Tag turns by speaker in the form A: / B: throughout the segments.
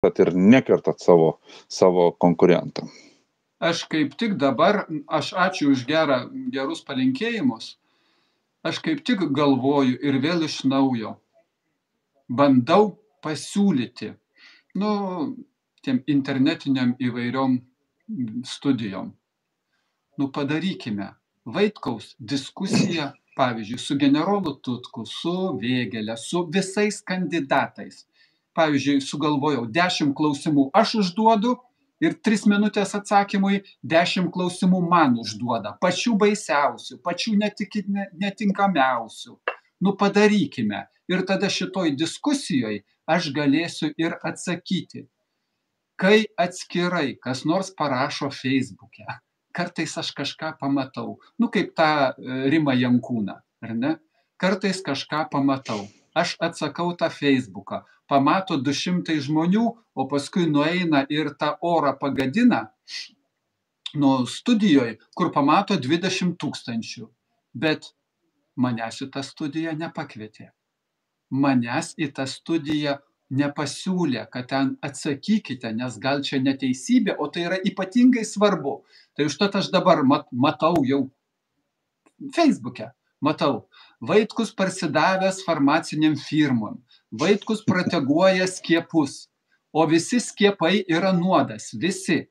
A: ir nekertat savo konkurentą.
B: Aš kaip tik dabar, ačiū už gerus palinkėjimus, aš kaip tik galvoju ir vėl iš naujo bandau pasiūlyti, tiem internetiniam įvairiom studijom. Padarykime Vaitkaus diskusiją, pavyzdžiui, su generolu Tutku, su Vėgėle, su visais kandidatais. Pavyzdžiui, sugalvojau 10 klausimų aš užduodu ir 3 minutės atsakymui 10 klausimų man užduoda. Pačių baisiausių, pačių netinkamiausių. Padarykime. Ir tada šitoj diskusijoje aš galėsiu ir atsakyti. Kai atskirai kas nors parašo Facebook'e, kartais aš kažką pamatau. Kaip tą Rimą Jankūną, ar ne? Kartais kažką pamatau. Aš atsakau tą Facebooką. Pamato 200 žmonių, o paskui nueina ir tą orą pagadina studijoje, kur pamato 20 000. Bet manęs į tą studiją nepakvietė. Manęs į tą studiją nepasiūlė, kad ten atsakykite, nes gal čia neteisybė, o tai yra ypatingai svarbu. Tai užtat aš dabar matau jau Facebook'e, Vaitkus parsidavęs farmaciniam firmom, Vaitkus proteguoja skiepus, o visi skiepai yra nuodas, visi.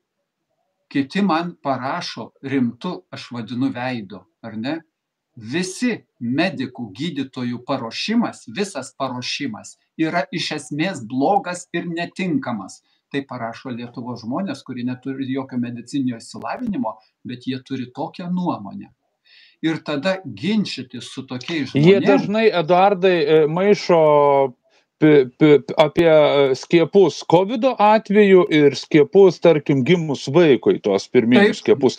B: Kiti man parašo rimtu, aš vadinu veidu, ar ne? Visi medikų gydytojų paruošimas, visas paruošimas yra iš esmės blogas ir netinkamas. Tai parašo Lietuvos žmonės, kurie neturi jokio medicininio išsilavinimo, bet jie turi tokią nuomonę. Ir tada ginčytis su tokiais žmonėmis.
A: Jie dažnai, Eduardai, maišo apie skiepus COVID atveju ir skiepus, tarkim, gimus vaikui, tuos pirminius skiepus.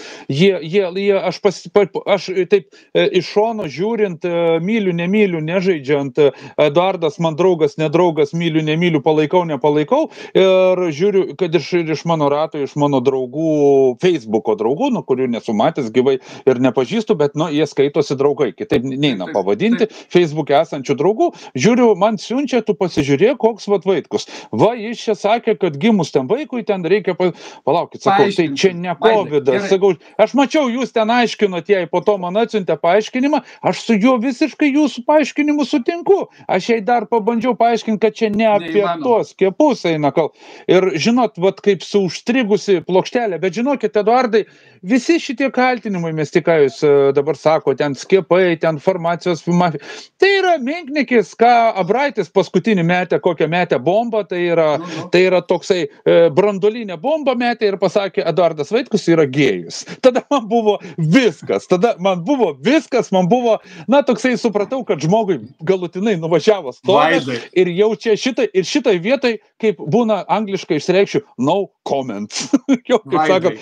A: Aš taip iš šono žiūrint, myliu, nemyliu, nežaidžiant, Eduardas man draugas, nedraugas, myliu, nemyliu, palaikau, nepalaikau, ir žiūriu, kad iš mano rato, iš mano draugų, Facebooko draugų, kurių nesu matęs gyvai ir nepažįstu, bet, jie skaitosi draugai, kitaip neina pavadinti, Facebook'e esančių draugų, žiūriu, man siunčia, tu pasižiūrėk, koks Vaitkus. Jis čia sakė, kad gimus ten vaikui, ten reikia palaukit, sakau, tai čia ne COVID-as. Sakau, aš mačiau, jūs ten aiškinot jai, po to man atsiuntė paaiškinimą, aš su juo visiškai jūsų paaiškinimu sutinku. Aš jai dar pabandžiau paaiškinti, kad čia ne apie tuos skiepus eina kalba. Ir žinot, kaip su užstrigusi plokštelė, bet žinokit, Eduardai, visi šitie kaltinimai, mes tik ką jūs dabar sako, ten skiepai, ten farmacijos mafija, tai yra menkniekis, ką Abraitis paskutinį kokią metę bombą, tai yra toksai branduolinė bomba metė ir pasakė, Eduardas Vaitkus yra gėjus. Tada man buvo viskas, toksai supratau, kad žmogui galutinai nuvažiavo stogas ir jau čia šitai vietai, kaip būna angliškai išsireikšiu, no comments. Jau, kaip sakant,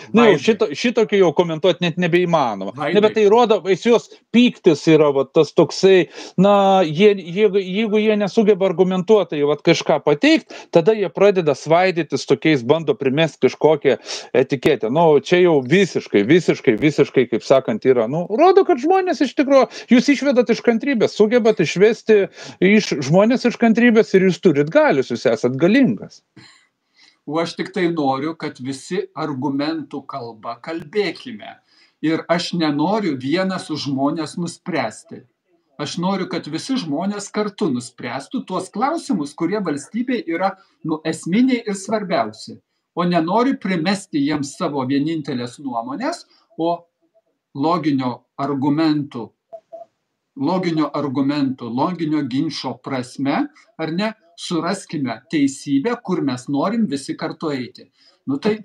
A: šitokį jau komentuoti net nebeįmanoma. Bet tai rodo, jos pyktis yra tas toksai, jeigu jie nesugeba argumentuotai kažką pateikti, tada jie pradeda svaidytis tokiais, bando primesti kažkokią etiketę. Čia jau visiškai, kaip sakant, yra. Rodo, kad žmonės iš tikrųjų, jūs išvedat iš kantrybės, sugebat išvesti žmonės iš kantrybės ir jūs turit galius, jūs esat galingas.
B: O aš tik tai noriu, kad visi argumentų kalba kalbėkime. Ir aš nenoriu vienas už žmonės nuspręsti. Aš noriu, kad visi žmonės kartu nuspręstų tuos klausimus, kurie valstybei yra esminiai ir svarbiausi. O nenoriu primesti jiems savo vienintelės nuomonės, o loginio ginčo prasme, ar ne, suraskime teisybę, kur mes norim visi kartu eiti. Tai